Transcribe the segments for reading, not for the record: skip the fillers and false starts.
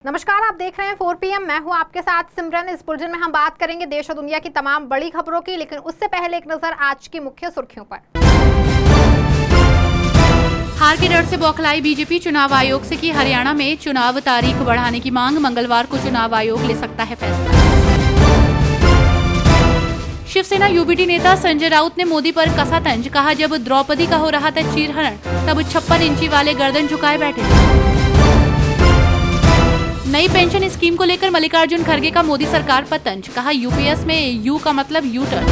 नमस्कार, आप देख रहे हैं 4 PM। मैं हूं आपके साथ सिमरन। इस बुलेटिन में हम बात करेंगे देश और दुनिया की तमाम बड़ी खबरों की, लेकिन उससे पहले एक नजर आज की मुख्य सुर्खियों पर। हार के डर से बौखलाई बीजेपी, चुनाव आयोग से की हरियाणा में चुनाव तारीख बढ़ाने की मांग। मंगलवार को चुनाव आयोग ले सकता है फैसला। शिवसेना यूबीटी नेता संजय राउत ने मोदी पर कसा तंज। कहा, जब द्रौपदी का हो रहा था चीरहरण, तब 56 इंची वाले गर्दन झुकाए बैठे थे। नई पेंशन स्कीम को लेकर मल्लिकार्जुन खड़गे का मोदी सरकार पर तंज। कहा, यूपीएस में यू का मतलब यू टर्न।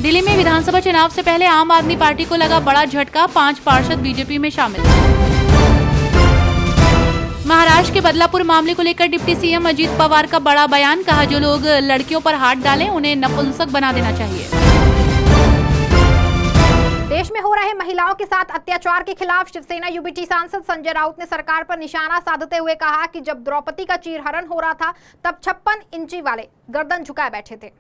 दिल्ली में विधानसभा चुनाव से पहले आम आदमी पार्टी को लगा बड़ा झटका, 5 पार्षद बीजेपी में शामिल। महाराष्ट्र के बदलापुर मामले को लेकर डिप्टी सीएम अजीत पवार का बड़ा बयान। कहा, जो लोग लड़कियों पर हाथ डालें उन्हें नपुंसक बना देना चाहिए। देश में हो रहे महिलाओं के साथ अत्याचार के खिलाफ शिवसेना यूबीटी सांसद संजय राउत ने सरकार पर निशाना साधते हुए कहा कि जब द्रौपदी का चीरहरण हो रहा था तब 56 इंची वाले गर्दन झुकाए बैठे थे।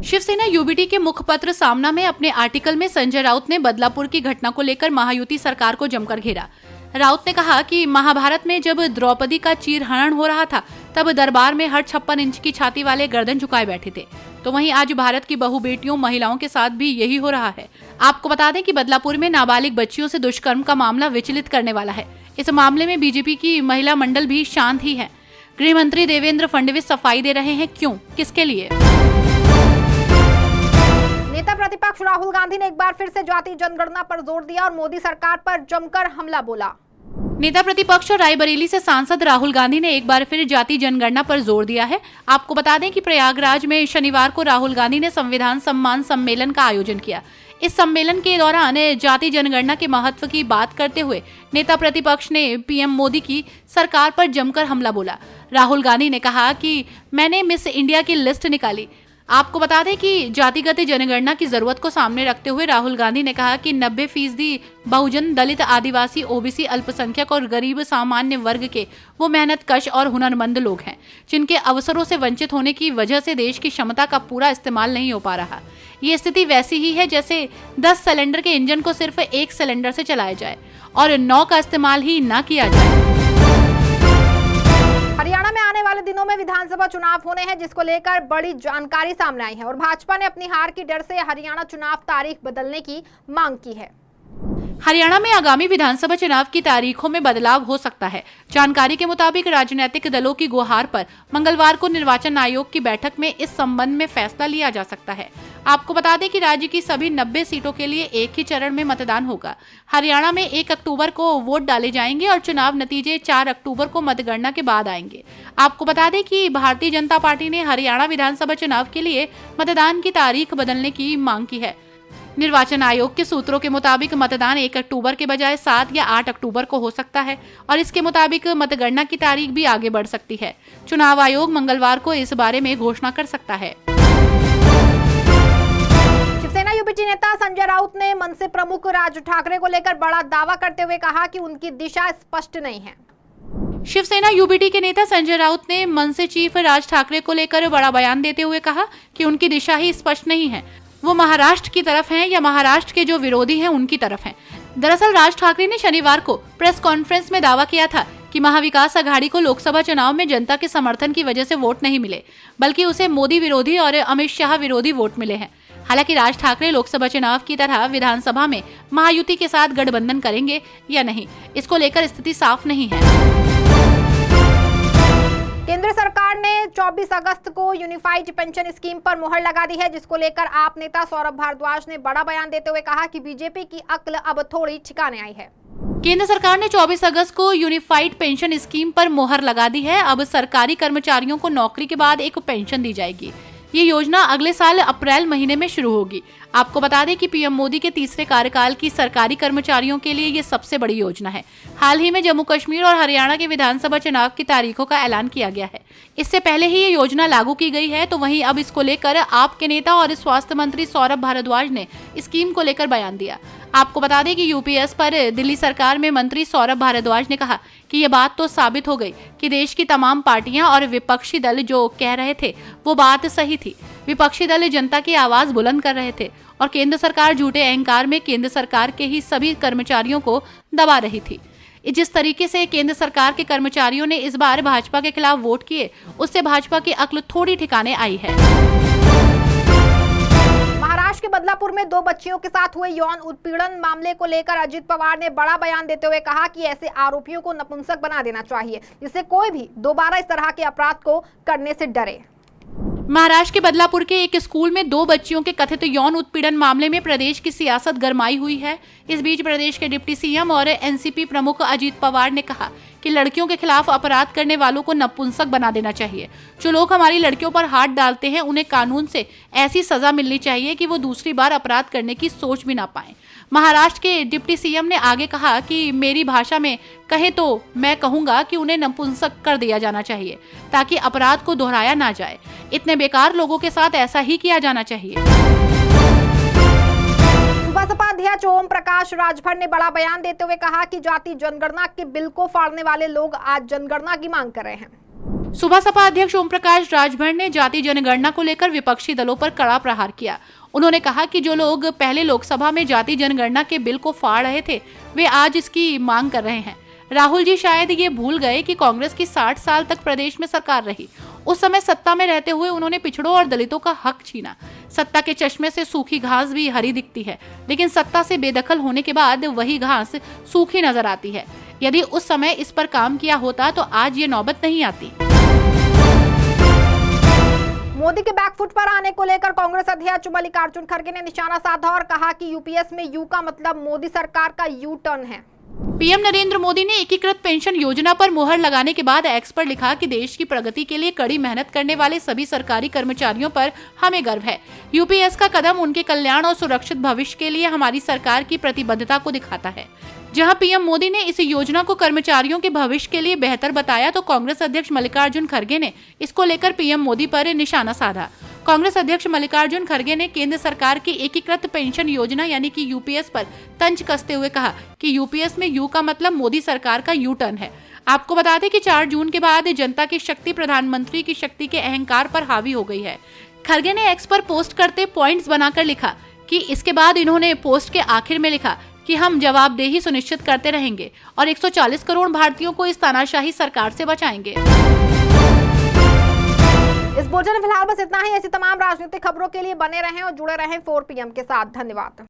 शिवसेना यूबीटी के मुखपत्र सामना में अपने आर्टिकल में संजय राउत ने बदलापुर की घटना को लेकर महायुति सरकार को जमकर घेरा। राउत ने कहा कि महाभारत में जब द्रौपदी का चीरहरण हो रहा था तब दरबार में हर 56 इंच की छाती वाले गर्दन झुकाए बैठे थे, तो वहीं आज भारत की बहु बेटियों महिलाओं के साथ भी यही हो रहा है। आपको बता दें कि बदलापुर में नाबालिग बच्चियों से दुष्कर्म का मामला विचलित करने वाला है। इस मामले में बीजेपी की महिला मंडल भी शांत ही है। गृह मंत्री देवेंद्र फडणवीस सफाई दे रहे हैं, क्यों, किसके लिए? नेता प्रतिपक्ष राहुल गांधी ने एक बार फिर से जाति जनगणना पर जोर दिया और मोदी सरकार पर जमकर हमला बोला। नेता प्रतिपक्ष और रायबरेली से सांसद राहुल गांधी ने एक बार फिर जाति जनगणना पर जोर दिया है। आपको बता दें कि प्रयागराज में शनिवार को राहुल गांधी ने संविधान सम्मान सम्मेलन का आयोजन किया। इस सम्मेलन के दौरान जाति जनगणना के महत्व की बात करते हुए नेता प्रतिपक्ष ने पीएम मोदी की सरकार पर जमकर हमला बोला। राहुल गांधी ने कहा कि मैंने मिस इंडिया की लिस्ट निकाली। आपको बता दें कि जातिगत जनगणना की जरूरत को सामने रखते हुए राहुल गांधी ने कहा कि 90% बहुजन, दलित, आदिवासी, ओबीसी, अल्पसंख्यक और गरीब सामान्य वर्ग के वो मेहनतकश और हुनरमंद लोग हैं जिनके अवसरों से वंचित होने की वजह से देश की क्षमता का पूरा इस्तेमाल नहीं हो पा रहा। ये स्थिति वैसी ही है जैसे 10 सिलेंडर के इंजन को सिर्फ 1 सिलेंडर से चलाया जाए और 9 का इस्तेमाल ही ना किया जाए। हरियाणा में आने वाले दिनों में विधानसभा चुनाव होने हैं, जिसको लेकर बड़ी जानकारी सामने आई है और भाजपा ने अपनी हार की डर से हरियाणा चुनाव तारीख बदलने की मांग की है। हरियाणा में आगामी विधानसभा चुनाव की तारीखों में बदलाव हो सकता है। जानकारी के मुताबिक राजनीतिक दलों की गुहार पर मंगलवार को निर्वाचन आयोग की बैठक में इस संबंध में फैसला लिया जा सकता है। आपको बता दें कि राज्य की सभी 90 सीटों के लिए एक ही चरण में मतदान होगा। हरियाणा में 1 अक्टूबर को वोट डाले जाएंगे और चुनाव नतीजे 4 अक्टूबर को मतगणना के बाद आएंगे। आपको बता दें कि भारतीय जनता पार्टी ने हरियाणा विधानसभा चुनाव के लिए मतदान की तारीख बदलने की मांग की है। निर्वाचन आयोग के सूत्रों के मुताबिक मतदान 1 अक्टूबर के बजाय 7 या 8 अक्टूबर को हो सकता है और इसके मुताबिक मतगणना की तारीख भी आगे बढ़ सकती है। चुनाव आयोग मंगलवार को इस बारे में घोषणा कर सकता है। शिवसेना यूबीटी नेता संजय राउत ने मनसे प्रमुख राज ठाकरे को लेकर बड़ा दावा करते हुए कहा कि उनकी दिशा स्पष्ट नहीं है। शिवसेना यूबीटी के नेता संजय राउत ने मनसे चीफ राज ठाकरे को लेकर बड़ा बयान देते हुए कहा कि उनकी दिशा ही स्पष्ट नहीं है। वो महाराष्ट्र की तरफ हैं या महाराष्ट्र के जो विरोधी हैं उनकी तरफ हैं। दरअसल राज ठाकरे ने शनिवार को प्रेस कॉन्फ्रेंस में दावा किया था कि महाविकास अघाड़ी को लोकसभा चुनाव में जनता के समर्थन की वजह से वोट नहीं मिले, बल्कि उसे मोदी विरोधी और अमित शाह विरोधी वोट मिले हैं। हालांकि राज ठाकरे लोकसभा चुनाव की तरह विधानसभा में महायुति के साथ गठबंधन करेंगे या नहीं, इसको लेकर स्थिति साफ नहीं है। केंद्र सरकार ने 24 अगस्त को यूनिफाइड पेंशन स्कीम पर मुहर लगा दी है, जिसको लेकर आप नेता सौरभ भारद्वाज ने बड़ा बयान देते हुए कहा कि बीजेपी की अक्ल अब थोड़ी ठिकाने आई है। केंद्र सरकार ने 24 अगस्त को यूनिफाइड पेंशन स्कीम पर मुहर लगा दी है। अब सरकारी कर्मचारियों को नौकरी के बाद एक पेंशन दी जाएगी। ये योजना अगले साल अप्रैल महीने में शुरू होगी। आपको बता दें कि पीएम मोदी के तीसरे कार्यकाल की सरकारी कर्मचारियों के लिए ये सबसे बड़ी योजना है। हाल ही में जम्मू कश्मीर और हरियाणा के विधानसभा चुनाव की तारीखों का ऐलान किया गया है। इससे पहले ही ये योजना लागू की गई है, तो वहीं अब इसको लेकर आप के नेता और स्वास्थ्य मंत्री सौरभ भारद्वाज ने स्कीम को लेकर बयान दिया। आपको बता दें कि यूपीएस पर दिल्ली सरकार में मंत्री सौरभ भारद्वाज ने कहा कि ये बात तो साबित हो गई कि देश की तमाम पार्टियां और विपक्षी दल जो कह रहे थे वो बात सही थी। विपक्षी दल जनता की आवाज बुलंद कर रहे थे और केंद्र सरकार झूठे अहंकार में केंद्र सरकार के ही सभी कर्मचारियों को दबा रही थी। जिस तरीके से केंद्र सरकार के कर्मचारियों ने इस बार भाजपा के खिलाफ वोट किए, उससे भाजपा की अक्ल थोड़ी ठिकाने आई है। महाराष्ट्र के बदलापुर में 2 बच्चियों के साथ हुए यौन उत्पीड़न मामले को लेकर अजित पवार ने बड़ा बयान देते हुए कहा कि ऐसे आरोपियों को नपुंसक बना देना चाहिए, जिससे कोई भी दोबारा इस तरह के अपराध को करने से डरे। महाराष्ट्र के बदलापुर के एक स्कूल में 2 बच्चियों के कथित यौन उत्पीड़न मामले में प्रदेश की सियासत गरमाई हुई है। इस बीच प्रदेश के डिप्टी सीएम और एनसीपी प्रमुख अजित पवार ने कहा कि लड़कियों के खिलाफ अपराध करने वालों को नपुंसक बना देना चाहिए। जो लोग हमारी लड़कियों पर हाथ डालते हैं, उन्हें कानून से ऐसी सजा मिलनी चाहिए कि वो दूसरी बार अपराध करने की सोच भी ना पाएं। महाराष्ट्र के डिप्टी सीएम ने आगे कहा कि मेरी भाषा में कहे तो मैं कहूंगा कि उन्हें नपुंसक कर दिया जाना चाहिए, ताकि अपराध को दोहराया ना जाए। इतने बेकार लोगों के साथ ऐसा ही किया जाना चाहिए। बसपा अध्यक्ष ओम प्रकाश राजभर ने बड़ा बयान देते हुए कहा कि जाति जनगणना के बिल को फाड़ने वाले लोग आज जनगणना की मांग कर रहे हैं। सुबह सपा अध्यक्ष ओम प्रकाश राजभर ने जाति जनगणना को लेकर विपक्षी दलों पर कड़ा प्रहार किया। उन्होंने कहा कि जो लोग पहले लोकसभा में जाति जनगणना के बिल को फाड़ रहे थे, वे आज इसकी मांग कर रहे हैं। राहुल जी शायद ये भूल गए कि कांग्रेस की 60 साल तक प्रदेश में सरकार रही। उस समय सत्ता में रहते हुए उन्होंने पिछड़ों और दलितों का हक छीना। सत्ता के चश्मे से सूखी घास भी हरी दिखती है, लेकिन सत्ता से बेदखल होने के बाद वही घास सूखी नजर आती है। यदि उस समय इस पर काम किया होता तो आज ये नौबत नहीं आती। मोदी के बैकफुट पर आने को लेकर कांग्रेस अध्यक्ष मल्लिकार्जुन खड़गे ने निशाना साधा और कहा कि यूपीएस में यू का मतलब मोदी सरकार का यू टर्न है। पीएम नरेंद्र मोदी ने एकीकृत पेंशन योजना पर मुहर लगाने के बाद एक्स पर लिखा कि देश की प्रगति के लिए कड़ी मेहनत करने वाले सभी सरकारी कर्मचारियों पर हमें गर्व है। यूपीएस का कदम उनके कल्याण और सुरक्षित भविष्य के लिए हमारी सरकार की प्रतिबद्धता को दिखाता है। जहां पीएम मोदी ने इस योजना को कर्मचारियों के भविष्य के लिए बेहतर बताया, तो कांग्रेस अध्यक्ष मल्लिकार्जुन खड़गे ने इसको लेकर पीएम मोदी पर निशाना साधा। कांग्रेस अध्यक्ष मल्लिकार्जुन खड़गे ने केंद्र सरकार की एकीकृत पेंशन योजना यानी कि यूपीएस पर तंज कसते हुए कहा कि यूपीएस में यू का मतलब मोदी सरकार का यू टर्न है। आपको बता दें कि 4 जून के बाद जनता की शक्ति प्रधानमंत्री की शक्ति के अहंकार पर हावी हो गई है। खड़गे ने एक्स पर पोस्ट करते पॉइंट्स बनाकर लिखा कि इसके बाद इन्होंने पोस्ट के आखिर में लिखा कि हम जवाबदेही सुनिश्चित करते रहेंगे और 140 करोड़ भारतीयों को इस तानाशाही सरकार से बचाएंगे। इस बुलेटिन में फिलहाल बस इतना ही। ऐसी तमाम राजनीतिक खबरों के लिए बने रहें और जुड़े रहें 4 PM के साथ। धन्यवाद।